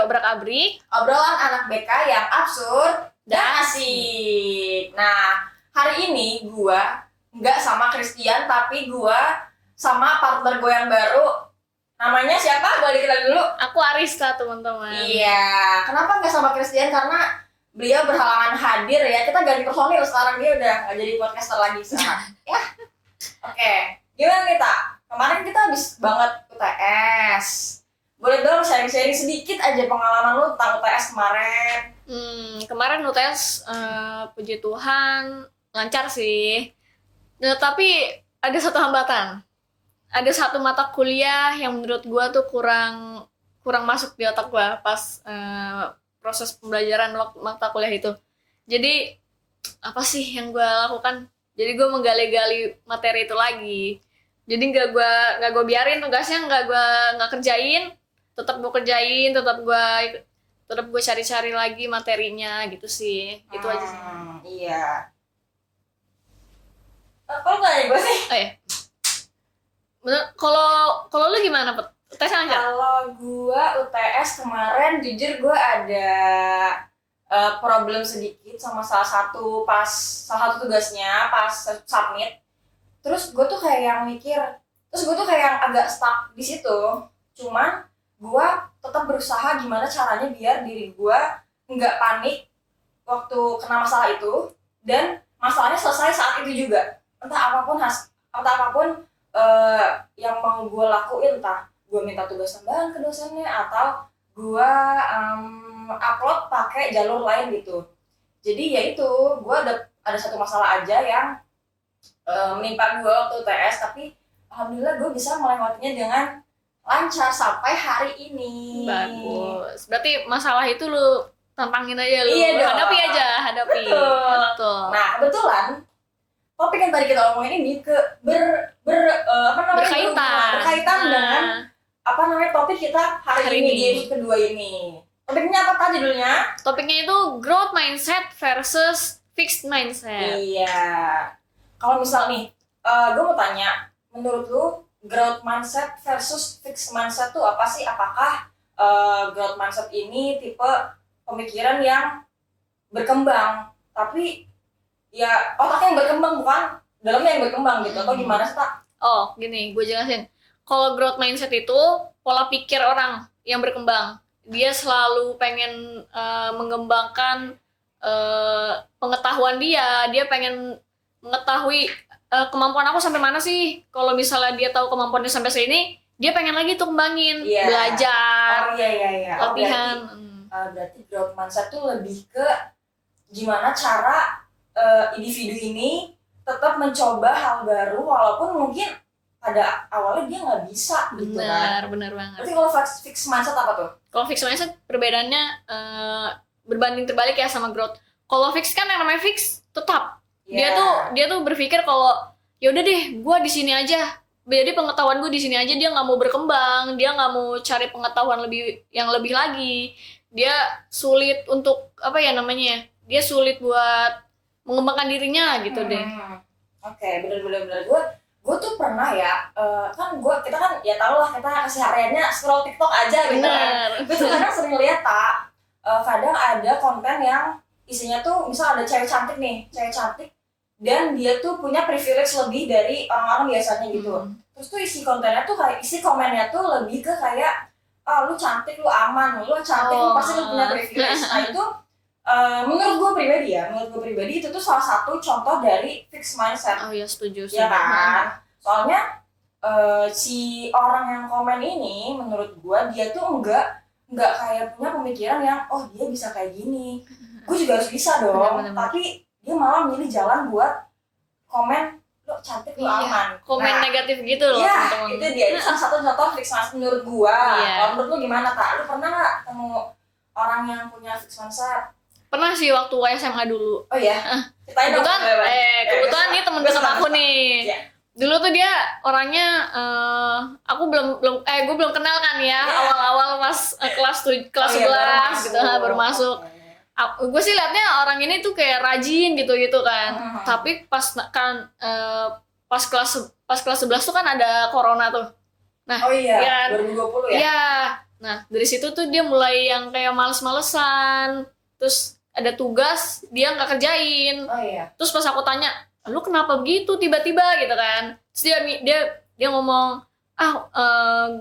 Obrak-abrik, obrolan anak BK yang absurd dan asik. Nah, hari ini gua nggak sama Christian, tapi gua sama partner gue yang baru. Namanya siapa? Boleh dikenal dulu? aku Arista teman-teman. Iya, kenapa nggak sama Christian? Karena beliau berhalangan hadir ya. Kita ganti personil sekarang, dia udah nggak jadi podcaster lagi sekarang. Ya, oke. Gimana nih, Tak? Kemarin kita habis banget UTS. Boleh dong sharing-sharing sedikit aja pengalaman lu tentang UTS kemarin? Kemarin UTS puji Tuhan lancar sih. Nah, tapi ada satu hambatan. Ada satu mata kuliah yang menurut gua tuh kurang masuk di otak gua pas proses pembelajaran waktu mata kuliah itu. Jadi apa sih yang gua lakukan? Jadi gua menggali-gali materi itu lagi. Jadi nggak gua biarin tugasnya, nggak kerjain, tetap gua kerjain, tetap gua cari-cari lagi materinya gitu sih. Itu aja sih. Iya. Kok nggak gue sih? Oh ya. Bener, kalau lu gimana, Pet? UTS lancar? Kalau gua UTS kemarin jujur gua ada problem sedikit sama salah satu tugasnya pas submit. Terus gua tuh kayak yang mikir, terus gua tuh kayak yang agak stuck di situ. Cuman gua tetap berusaha gimana caranya biar diri gua nggak panik waktu kena masalah itu, dan masalahnya selesai saat itu juga. Entah apapun yang mau gue lakuin, entah gue minta tugas tambahan ke dosennya atau gue upload pakai jalur lain gitu. Jadi ya itu, gue ada satu masalah aja yang menimpa gue waktu UTS, tapi alhamdulillah gue bisa melewatinya dengan lancar sampai hari ini. Bagus. Berarti masalah itu lu tantangin aja, lu Iya dong. hadapi. Betul. Nah, kebetulan topik yang tadi kita omongin ini berkaitan dengan topik kita hari ini di episode kedua ini. Topiknya apa tadi judulnya? Topiknya itu growth mindset versus fixed mindset. Iya. Kalau misal nih, gue mau tanya, menurut lu growth mindset versus fixed mindset tuh apa sih? Apakah growth mindset ini tipe pemikiran yang berkembang, tapi ya otaknya yang berkembang, bukan dalamnya yang berkembang gitu, atau gimana sih, Tak? Oh, gini, gue jelasin. Kalau growth mindset itu pola pikir orang yang berkembang. Dia selalu pengen mengembangkan pengetahuan dia. Dia pengen mengetahui kemampuan aku sampai mana sih. Kalau misalnya dia tahu kemampuannya sampai sini, dia pengen lagi tuh kembangin, belajar, latihan. Berarti growth mindset tuh lebih ke gimana cara individu ini tetap mencoba hal baru walaupun mungkin pada awalnya dia nggak bisa gitu kan. Benar banget. Tapi kalau fixed mindset apa tuh? Kalau fixed mindset perbedaannya berbanding terbalik ya sama growth. Kalau fix kan yang namanya fix tetap. Yeah. Dia tuh berpikir kalau ya udah deh, gue di sini aja. Jadi pengetahuan gue di sini aja, dia nggak mau berkembang, dia nggak mau cari pengetahuan yang lebih lagi. Dia sulit untuk dia sulit buat mengembangkan dirinya gitu deh. Oke, bener. Gue tuh pernah ya, kita kan ya tau lah, kita kesehariannya scroll TikTok aja gitu kan. Gue tuh kadang sering lihat, Tak, kadang ada konten yang isinya tuh misal ada cewek cantik, dan dia tuh punya privilege lebih dari orang-orang biasanya gitu. Terus tuh isi komennya tuh lebih ke kayak, lu cantik, lu aman, lu cantik, lu pasti lu punya privilege. Nah itu menurut gue pribadi itu tuh salah satu contoh dari fixed mindset. Oh iya, setuju. Ya kan? Soalnya si orang yang komen ini menurut gue dia tuh enggak kayak punya pemikiran yang dia bisa kayak gini, gue juga harus bisa dong. Bener. Tapi dia malah milih jalan buat komen lo cantik, lo aman, komen negatif gitu loh, teman-teman. Itu dia, itu salah satu contoh fixed mindset menurut gue. Kalau menurut lo gimana, Tak? Lo pernah nggak ketemu orang yang punya fixed mindset? Pernah sih waktu SMA dulu. Oh iya? Kebetulan nih temen dekat aku nih. Yeah. Dulu tuh dia orangnya gue belum kenal kan ya, awal-awal pas kelas 11 gitu baru masuk. Gue sih liatnya orang ini tuh kayak rajin gitu kan. Tapi pas kelas 11 tuh kan ada corona tuh. Nah, 2020 ya? Iya. Nah, dari situ tuh dia mulai yang kayak males-malesan. Terus ada tugas, dia nggak kerjain. Oh iya. Terus pas aku tanya, lu kenapa begitu tiba-tiba gitu kan? Terus dia ngomong,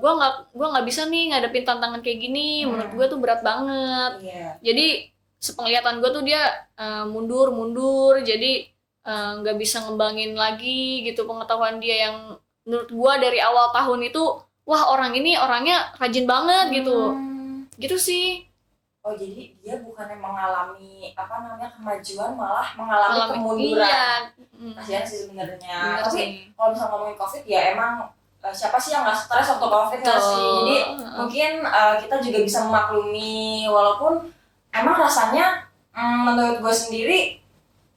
gua nggak bisa nih ngadepin tantangan kayak gini. Menurut gua tuh berat banget. Iya. Jadi sepenglihatan gua tuh dia mundur. Jadi nggak bisa ngembangin lagi gitu pengetahuan dia yang menurut gua dari awal tahun itu, wah orang ini orangnya rajin banget gitu. Gitu sih. Oh jadi dia bukannya mengalami kemajuan, malah mengalami kemunduran. Iya. Kasihan sih sebenarnya. Bener Tapi sih. kalau misalnya ngomongin COVID ya emang siapa sih yang nggak stres waktu COVID nggak Betul. sih? Jadi mungkin kita juga bisa memaklumi walaupun emang rasanya menurut gue sendiri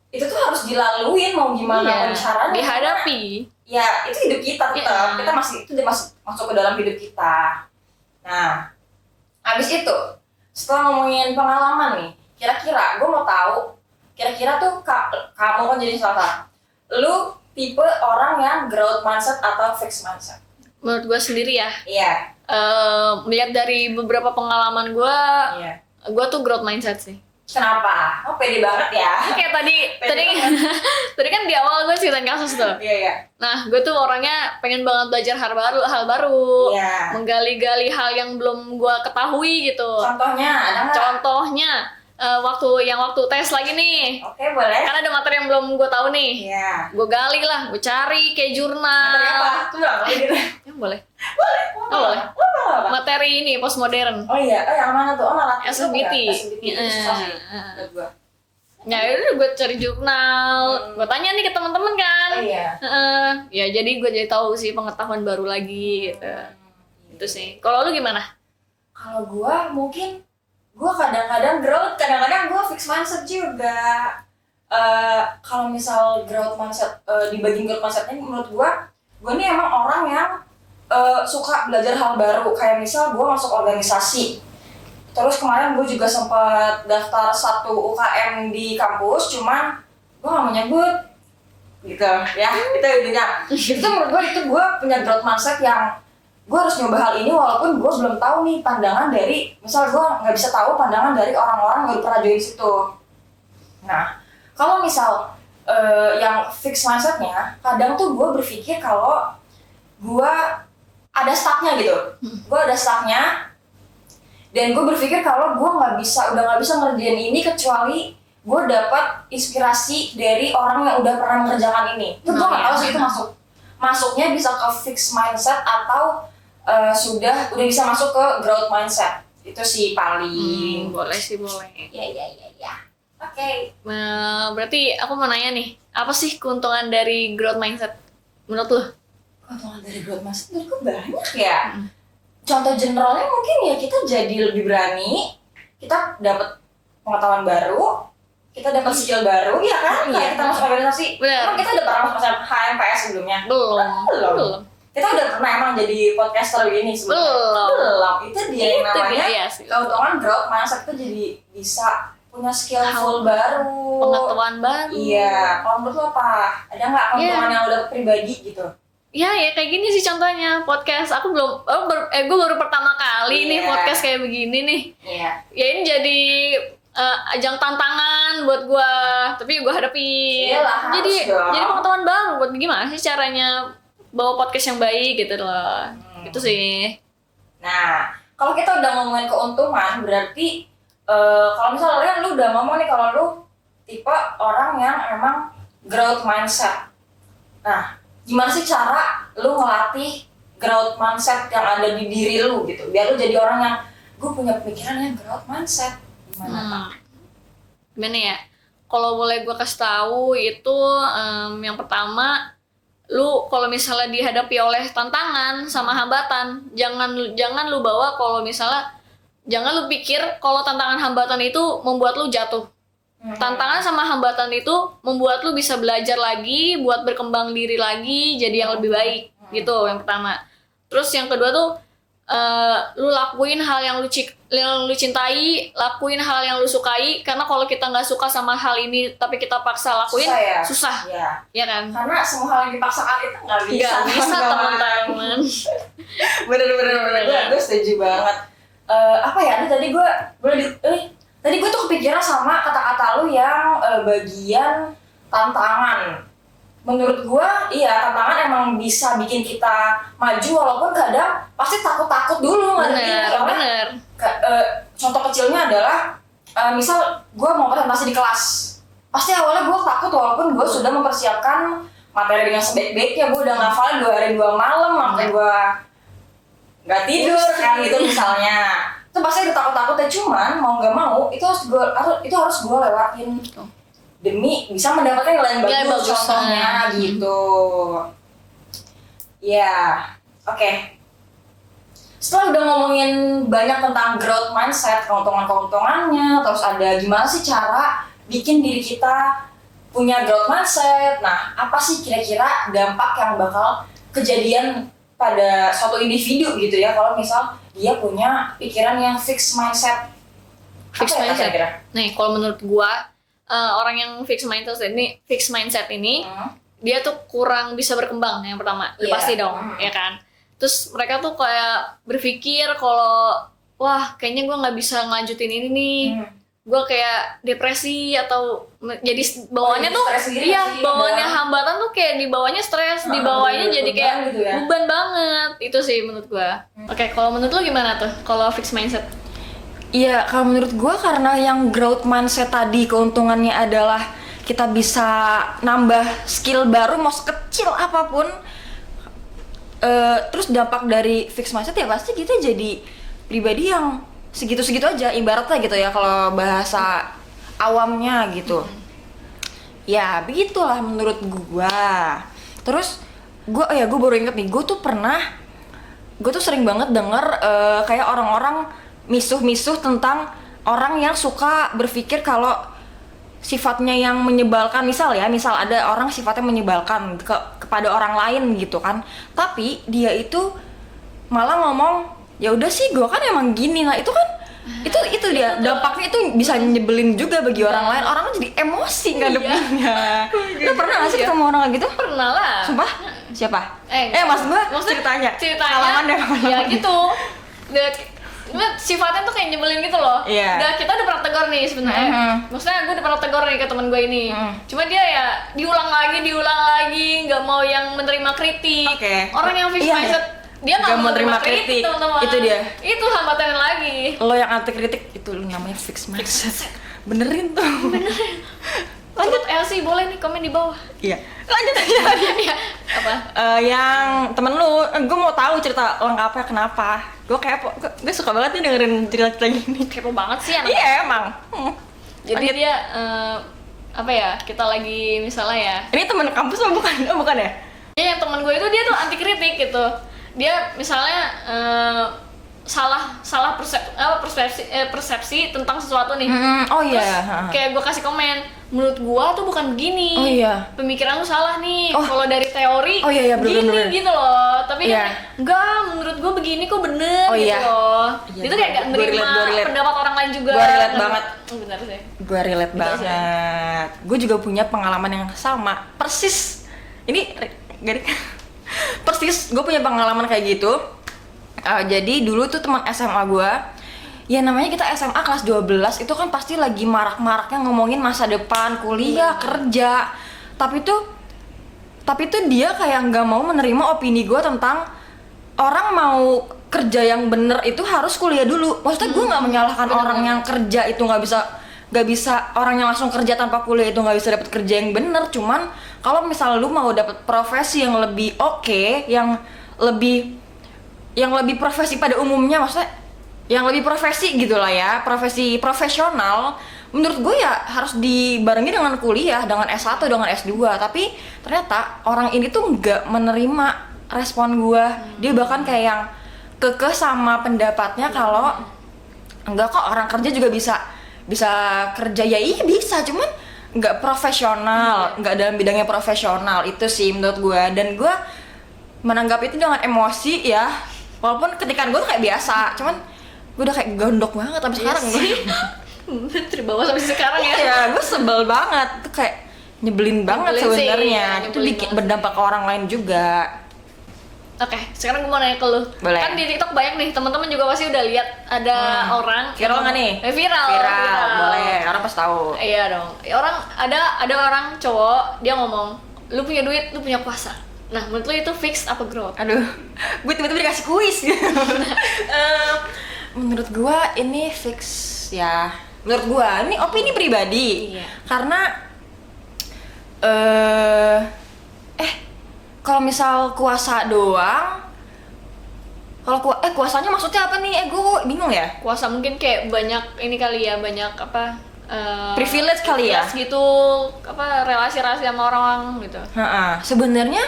itu tuh harus dilaluin mau gimana pun caranya. Dihadapi. Ya itu hidup kita tetap. Kita masih masuk ke dalam hidup kita. Nah, habis itu setelah ngomongin pengalaman nih, kira-kira gue mau tahu, kira-kira tuh kamu kan jadi salah. Lu tipe orang yang growth mindset atau fixed mindset? Menurut gue sendiri ya. Iya. Melihat dari beberapa pengalaman gue, Iya. gue tuh growth mindset sih. Kenapa? Oh pede banget ya. Kayak tadi kan di awal gue ceritain kasus tuh. Iya. Nah, gue tuh orangnya pengen banget belajar hal baru, Iya. menggali-gali hal yang belum gue ketahui gitu. Contohnya ada nggak? Contohnya waktu tes lagi nih. Oke boleh. Kan ada materi yang belum gue tahu nih. Iya. Gue gali lah, gue cari kayak jurnal. Materi apa? Tuh nggak gitu. Ya, boleh. Boleh. Boleh. Apa? Materi ini postmodern. Oh iya. Yang mana tuh? Oh nalar. SBT. Itu susah sih. Menurut gua. Ya udah gue cari jurnal, gue tanya nih ke teman-teman kan. Oh iya. Ya jadi gue jadi tahu sih pengetahuan baru lagi gitu. Itu sih. Kalau lu gimana? Kalau gua mungkin gua kadang-kadang growth, kadang-kadang gua fixed mindset juga. Kalau misal growth mindset dibagi growth mindsetnya menurut gua nih emang orang yang suka belajar hal baru. Kayak misal gua masuk organisasi. Terus kemarin gue juga sempat daftar satu UKM di kampus, cuman gue gak mau nyebut gitu ya, itu intinya. Itu menurut gue punya growth mindset yang gue harus nyoba hal ini walaupun gue belum tahu nih pandangan dari, misal gue gak bisa tahu pandangan dari orang-orang yang udah pernah join situ. Nah, kalau misal yang fixed mindsetnya, kadang tuh gue berpikir kalau gue ada stucknya gitu, gue ada stucknya. Dan gue berpikir kalau gue udah nggak bisa ngerjain ini kecuali gue dapat inspirasi dari orang yang udah pernah mengerjakan ini. Itu gue nggak tahu sih itu masuknya bisa ke fixed mindset atau udah bisa masuk ke growth mindset. Itu sih paling. Boleh sih, boleh. Ya. Oke. Berarti aku mau nanya nih, apa sih keuntungan dari growth mindset menurut lo? Keuntungan dari growth mindset menurut gue banyak ya. Contoh generalnya mungkin ya kita jadi lebih berani, kita dapat pengetahuan baru, kita dapat skill baru, ya kan? Kayak kita masuk organisasi. Emang kita udah pernah masuk HMPS sebelumnya? Belum. Kita udah pernah emang jadi podcaster begini sebelumnya? Belum. Itu dia yang namanya keuntungan growth mindset, kita jadi bisa punya skillful baru, pengetahuan baru. Iya. Kalau menurut lo apa? Ada nggak keuntungan yang udah pribadi gitu? Ya kayak gini sih contohnya podcast. Aku gue baru pertama kali nih podcast kayak begini nih. Iya. Ya ini jadi ajang tantangan buat gue, tapi gue hadapin. Iyalah, jadi pengetahuan baru buat gimana sih caranya bawa podcast yang baik gitu loh. Itu sih. Nah, kalau kita udah ngomongin keuntungan, berarti kalau misalnya lu udah ngomong nih kalau lu tipe orang yang emang growth mindset. Nah, gimana sih cara lu ngelatih growth mindset yang ada di diri lu gitu biar lu jadi orang yang gue punya pemikiran yang growth mindset. Gimana ya, kalau boleh gue kasih tahu itu yang pertama, lu kalau misalnya dihadapi oleh tantangan sama hambatan, jangan lu bawa kalau misalnya jangan lu pikir kalau tantangan hambatan itu membuat lu jatuh. Tantangan sama hambatan itu membuat lu bisa belajar lagi, buat berkembang diri lagi, jadi yang lebih baik gitu yang pertama. Terus yang kedua tuh lu lakuin hal yang lu cintai, lakuin hal yang lu sukai, karena kalau kita nggak suka sama hal ini tapi kita paksa lakuin susah ya kan? Karena semua hal yang dipaksakan itu nggak bisa teman-teman. Bener gue setuju banget. apa ya? Tadi gue tuh kepikiran sama kata-kata lu yang bagian tantangan. Menurut gue, iya tantangan emang bisa bikin kita maju walaupun kadang pasti takut-takut dulu Bener. Contoh kecilnya adalah misal gue mau presentasi di kelas, pasti awalnya gue takut walaupun gue sudah mempersiapkan materi dengan sebaik-baiknya, gue udah ngafalin 2 hari 2 malam sampai gue nggak tidur kan gitu misalnya. Itu pasti udah takut-takutnya, cuman mau nggak mau itu harus gue lewatin demi bisa mendapatkan nilai yang bagus contohnya gitu. Ya, oke. Setelah udah ngomongin banyak tentang growth mindset, keuntungan-keuntungannya, terus ada gimana sih cara bikin diri kita punya growth mindset. Nah, apa sih kira-kira dampak yang bakal kejadian pada suatu individu gitu ya kalau misal dia punya pikiran yang fixed mindset? Fixed mindset. Nih, kalau menurut gua orang yang fixed mindset ini dia tuh kurang bisa berkembang yang pertama. Pasti dong, ya kan? Terus mereka tuh kayak berpikir kalau wah kayaknya gue nggak bisa ngelanjutin ini nih, gue kayak depresi atau jadi bawaannya tuh bawaannya hambatan tuh kayak di bawahnya stres, di bawahnya jadi kayak gitu ya? beban banget. Itu sih menurut gue. Oke, kalau menurut lu gimana tuh kalau fixed mindset? Iya, kalau menurut gue karena yang growth mindset tadi keuntungannya adalah kita bisa nambah skill baru mau sekecil apapun. Terus dampak dari fixed mindset ya pasti kita jadi pribadi yang segitu-segitu aja ibaratnya gitu ya kalau bahasa awamnya gitu. Ya begitulah menurut gua. Terus gua baru inget nih, gua tuh sering banget denger kayak orang-orang misuh-misuh tentang orang yang suka berpikir kalau sifatnya yang menyebalkan, misal ada orang sifatnya menyebalkan kepada orang lain gitu kan, tapi dia itu malah ngomong ya udah sih gue kan emang gini. Nah itu kan itu dia dampaknya itu bisa nyebelin juga bagi orang lain, orang kan jadi emosi ngadepinnya. Lu pernah gak sih ketemu orang kayak gitu? Pernah lah. Sumpah? Siapa? Mas gue ceritanya ya gitu. Sifatnya tuh kayak nyebelin gitu loh. Kita udah pernah tegur nih sebenarnya. Maksudnya gue udah pernah tegur nih ke teman gue ini. Cuma dia ya diulang lagi, nggak mau yang menerima kritik. Orang yang fixed mindset dia nggak mau menerima kritik, teman-teman. Itu dia. Itu hambatannya lagi. Lo yang anti kritik itu lo namanya fixed mindset. Benerin tuh. Lanjut Elsie, boleh nih komen di bawah. Iya. Lanjut aja. Apa? Yang temen lu, gue mau tahu cerita lengkapnya kenapa. Gue suka banget nih dengerin cerita gini. Kepo banget sih anaknya. Iya emang. Jadi dia apa ya? Kita lagi misalnya ya. Ini temen kampus atau bukan? Oh, bukan ya? Ya yang teman gue itu dia tuh anti kritik gitu. Dia misalnya salah persepsi tentang sesuatu nih. Oh iya. Terus kayak gue kasih komen, menurut gue tuh bukan begini. Oh iya. Pemikiran lu salah nih. Kalau dari teori bener. gitu loh. Tapi dia enggak, menurut gue begini kok bener gitu loh. Dia tuh kayak gak nerima pendapat orang lain juga. Gue relate banget. Bener sih. Gue relate banget. Gue juga punya pengalaman yang sama. Persis. Ini persis gue punya pengalaman kayak gitu. Jadi dulu tuh teman SMA gue, ya namanya kita SMA kelas 12 itu kan pasti lagi marak-maraknya ngomongin masa depan, kuliah, kerja. Tapi tuh dia kayak nggak mau menerima opini gue tentang orang mau kerja yang bener itu harus kuliah dulu. Maksudnya gue nggak menyalahkan orang yang kerja itu nggak bisa orang yang langsung kerja tanpa kuliah itu nggak bisa dapat kerja yang bener. Cuman kalau misal lu mau dapat profesi yang lebih oke, yang lebih profesi pada umumnya, maksudnya yang lebih profesi gitulah ya, profesi profesional, menurut gue ya harus dibarengi dengan kuliah, dengan S1, dengan S2. Tapi ternyata orang ini tuh nggak menerima respon gue. Dia bahkan kayak yang kekeh sama pendapatnya kalau enggak kok orang kerja juga bisa kerja. Ya iya bisa, cuman nggak profesional, nggak dalam bidangnya profesional. Itu sih menurut gue, dan gue menanggapi itu dengan emosi ya. Walaupun ketikan gue tuh kayak biasa, cuman gue udah kayak gondok banget sampai sekarang gue. Terbawa sampai sekarang ya. Iya, gue sebel banget. Tuh kayak nyebelin banget sebenarnya. Itu bikin berdampak ke orang lain juga. Oke, sekarang gue mau nanya ke lu. Boleh. Kan di TikTok banyak nih, teman-teman juga pasti udah lihat ada orang Viral nggak nih? Viral. Boleh, orang pasti tahu. Iya dong. Orang ada orang cowok dia ngomong, lu punya duit, lu punya kuasa. Nah, menurut lu itu fix apa growth? Aduh, gue tiba-tiba dikasih kuis. Menurut gue ini fix ya. Menurut gue ini opini pribadi. Iya. Karena kalau misal kuasa doang, kalau kuasanya maksudnya apa nih? Gue bingung ya. Kuasa mungkin kayak banyak ini kali ya, banyak apa? Privilege kali ya? privilege gitu, apa relasi-relasi sama orang gitu. Sebenarnya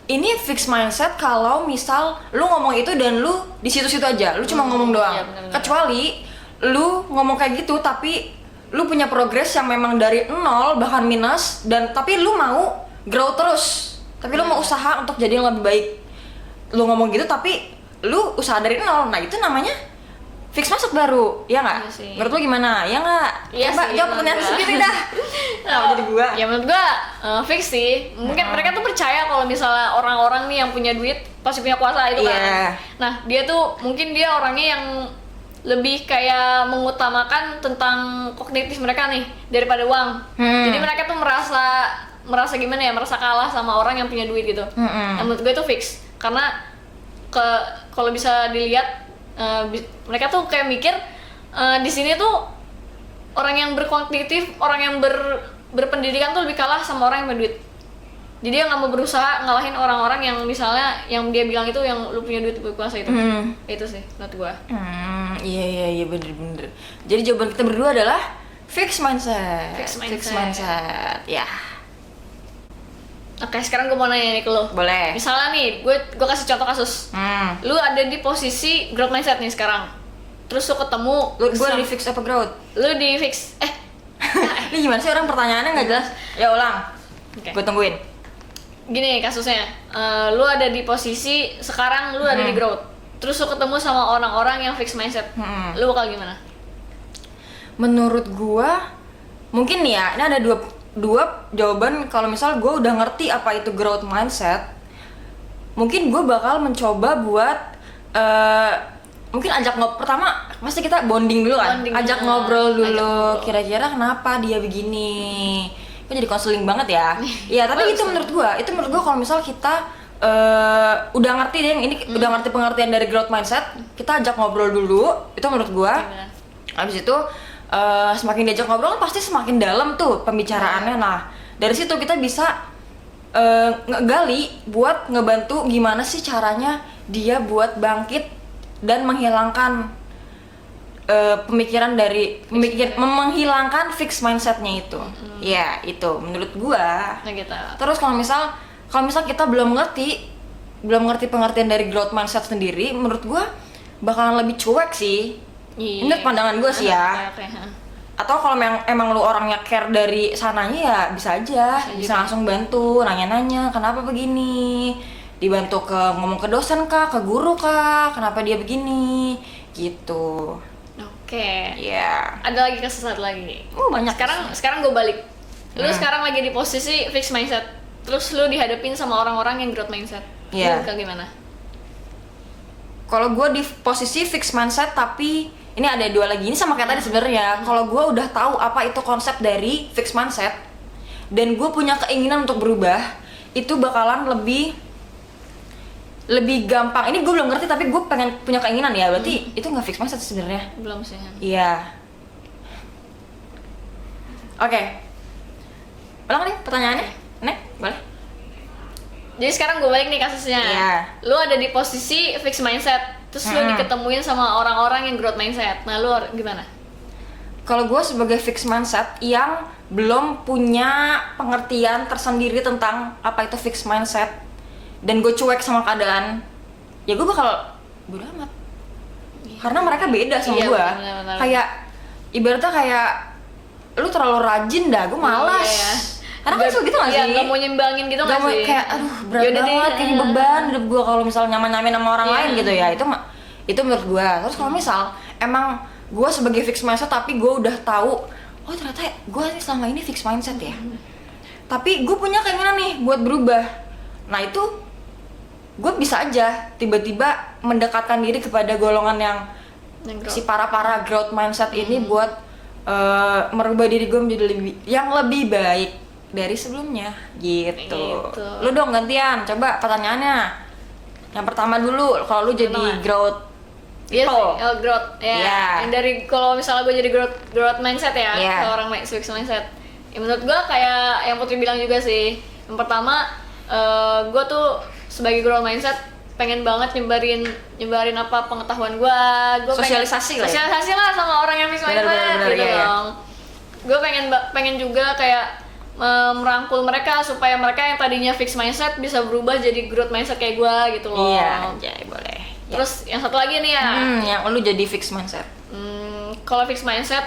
ini fix mindset kalau misal lu ngomong itu dan lu di situ-situ aja, lu cuma ngomong doang. Iya, benar-benar. Kecuali lu ngomong kayak gitu tapi lu punya progres yang memang dari nol bahkan minus dan tapi lu mau grow terus. Tapi lu mau usaha untuk jadi yang lebih baik. Lu ngomong gitu tapi lu usaha dari nol. Nah, itu namanya fix mindset baru, ya nggak? Iya sih. Menurut lu gimana? Ya nggak? Iya Coba sih, jawab menurut pertanyaan gua. sendiri dah. Nah, jadi gua. Ya menurut gua fix sih. Mungkin mereka tuh percaya kalau misalnya orang-orang nih yang punya duit pasti punya kuasa itu kan. Iya. Nah, dia tuh mungkin dia orangnya yang lebih kayak mengutamakan tentang kognitif mereka nih daripada uang. Jadi mereka tuh merasa gimana ya? Merasa kalah sama orang yang punya duit gitu. Nah, menurut gue itu fix. Karena kalau bisa dilihat mereka tuh kayak mikir di sini tuh orang yang berkognitif, orang yang berpendidikan tuh lebih kalah sama orang yang berduit. Jadi dia nggak mau berusaha ngalahin orang-orang yang misalnya yang dia bilang itu yang lu punya duit berkuasa itu. Itu sih menurut gua. Iya bener. Jadi jawaban kita berdua adalah fix mindset. Fix mindset. Fix mindset. Ya, Oke, sekarang gua mau nanya nih ke lu. boleh. Misalnya nih, gua kasih contoh kasus. Lu ada di posisi growth mindset nih sekarang. Terus lu ketemu Gue di fix apa growth? lu di fix Ini gimana sih orang pertanyaannya nggak jelas? Ya ulang. Oke. Gue tungguin. Gini kasusnya, lu ada di posisi sekarang lu ada di growth, terus lu ketemu sama orang-orang yang fixed mindset, lu bakal gimana? Menurut gua mungkin nih ya, ini ada dua jawaban. Kalau misal gua udah ngerti apa itu growth mindset, mungkin gua bakal mencoba buat mungkin ajak pertama pasti kita bonding dulu kan, Bonding, ajak ajak ngobrol dulu, ngobrol. kira-kira kenapa dia begini. Kok jadi konseling banget ya. Iya, tapi Bagus itu menurut gua kalau misal kita udah ngerti deh ini udah ngerti pengertian dari growth mindset, kita ajak ngobrol dulu, itu menurut gua. Gimana? Habis itu semakin diajak ngobrol kan pasti semakin dalam tuh pembicaraannya. Nah, dari situ kita bisa ngegali buat ngebantu gimana sih caranya dia buat bangkit dan menghilangkan menghilangkan fixed mindsetnya itu. Ya, itu menurut gua. Nah gitu. Terus kalau misal kita belum ngerti pengertian dari growth mindset sendiri, menurut gua bakalan lebih cuek sih. Iya. Menurut pandangan gua sih ya. Oke. Atau kalau emang lu orangnya care dari sananya ya bisa aja, bisa langsung bantu, nanya-nanya kenapa begini, dibantu ngomong ke dosen kah, ke guru kah, kenapa dia begini, gitu. Oke. Iya. Ada lagi kasus satu lagi. Banyak. Sekarang gue balik. Lu sekarang lagi di posisi fixed mindset. Terus lu dihadapin sama orang-orang yang growth mindset. Iya. Lu bakal gimana? Kalau gue di posisi fixed mindset, tapi ini ada dua lagi, ini sama kayak tadi sebenarnya. Kalau gue udah tahu apa itu konsep dari fixed mindset dan gue punya keinginan untuk berubah, itu bakalan lebih gampang. Ini gue belum ngerti tapi gue pengen punya keinginan ya, berarti itu nggak fixed mindset sebenarnya. Belum sih. Iya. Oke. Ulang nih pertanyaannya. Nek, boleh? Jadi sekarang gue balik nih kasusnya. Iya. Lu ada di posisi fixed mindset. Terus lu diketemuin sama orang-orang yang growth mindset. Nah, lu gimana? Kalau gue sebagai fixed mindset yang belum punya pengertian tersendiri tentang apa itu fixed mindset dan gue cuek sama keadaan, ya gue bakal bodo amat. Karena mereka beda sama Iya, gue. benar-benar. Kayak ibaratnya kayak lu terlalu rajin dah, gue malas. Iya, ya. Karena kan suka gitu gak sih? Iya, gak mau nyimbangin gitu Gak gak mau sih? kayak aduh berat Yaudah deh, banget kayak beban hidup gue kalau misal nyaman-nyamain sama orang Iya. lain gitu ya. Itu menurut gue. Terus kalau misal emang gue sebagai fixed mindset tapi gue udah tahu oh ternyata gue selama ini fixed mindset ya. Tapi gue punya keinginan nih buat berubah. Nah itu gue bisa aja tiba-tiba mendekatkan diri kepada golongan yang Yang si para growth mindset ini buat merubah diri gue menjadi lebih baik dari sebelumnya gitu. Gitu. Lu dong gantian, coba pertanyaannya. Yang pertama dulu, kalau lu jadi Pertama. growth Iya sih, people. growth ya. Iya. Yang dari kalau misalnya gue jadi growth mindset ya, Iya. seorang fixed mindset. Ya, menurut gue kayak yang Putri bilang juga sih. Yang pertama, gue tuh sebagai growth mindset pengen banget nyebarin apa pengetahuan gue. Sosialisasi lah ya? Sosialisasi lah sama orang yang fixed mindset Benar, gitu iya, iya. dong. Gue pengen juga kayak merangkul mereka supaya mereka yang tadinya fixed mindset bisa berubah jadi growth mindset kayak gue gitu loh. Iya, jadi boleh. Ya. Terus yang satu lagi nih ya. Yang lu jadi fixed mindset. Kalau fixed mindset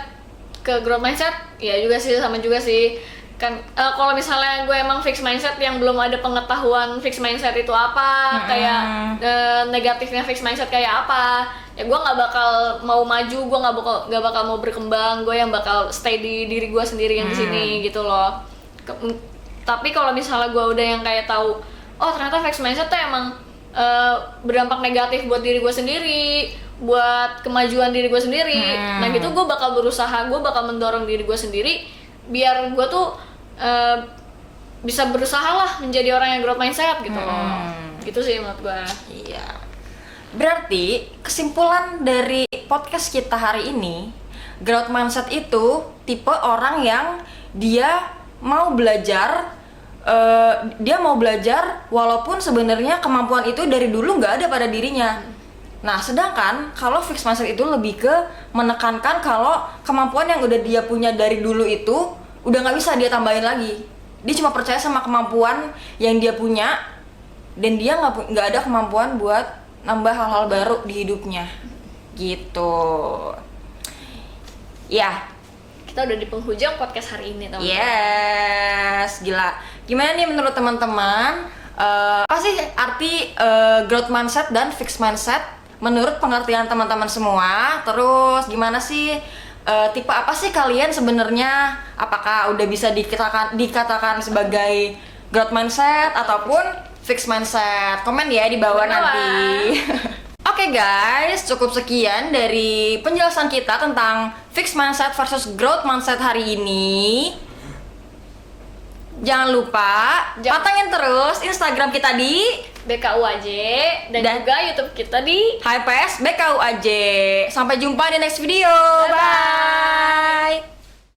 ke growth mindset ya juga sih sama juga sih kan. Kalau misalnya gue emang fixed mindset yang belum ada pengetahuan fixed mindset itu apa, kayak negatifnya fixed mindset kayak apa, ya gue nggak bakal mau maju, gue nggak bakal mau berkembang, gue yang bakal stay di diri gue sendiri yang di sini gitu loh. Tapi kalau misalnya gue udah yang kayak tahu, oh ternyata fixed mindset tuh emang berdampak negatif buat diri gue sendiri, buat kemajuan diri gue sendiri. Nah gitu gue bakal berusaha, gue bakal mendorong diri gue sendiri biar gue tuh bisa berusaha lah menjadi orang yang growth mindset gitu loh. Gitu sih menurut gue. Iya. Berarti kesimpulan dari podcast kita hari ini, growth mindset itu tipe orang yang dia mau belajar walaupun sebenarnya kemampuan itu dari dulu nggak ada pada dirinya. Nah, sedangkan kalau fixed mindset itu lebih ke menekankan kalau kemampuan yang udah dia punya dari dulu itu udah nggak bisa dia tambahin lagi. Dia cuma percaya sama kemampuan yang dia punya dan dia nggak ada kemampuan buat nambah hal-hal baru di hidupnya. Gitu. Ya. Kita udah di penghujung podcast hari ini, teman-teman. Yes, gila. Gimana nih menurut teman-teman? Apa sih arti growth mindset dan fixed mindset menurut pengertian teman-teman semua? Terus gimana sih tipe apa sih kalian sebenarnya? Apakah udah bisa dikatakan sebagai growth mindset ataupun fixed mindset? Komen ya di bawah nanti. Oke guys, cukup sekian dari penjelasan kita tentang fixed mindset versus growth mindset hari ini. Jangan lupa pantengin terus Instagram kita di BKUAJ dan juga YouTube kita di HPS BKUAJ. Sampai jumpa di next video. Bye-bye. Bye.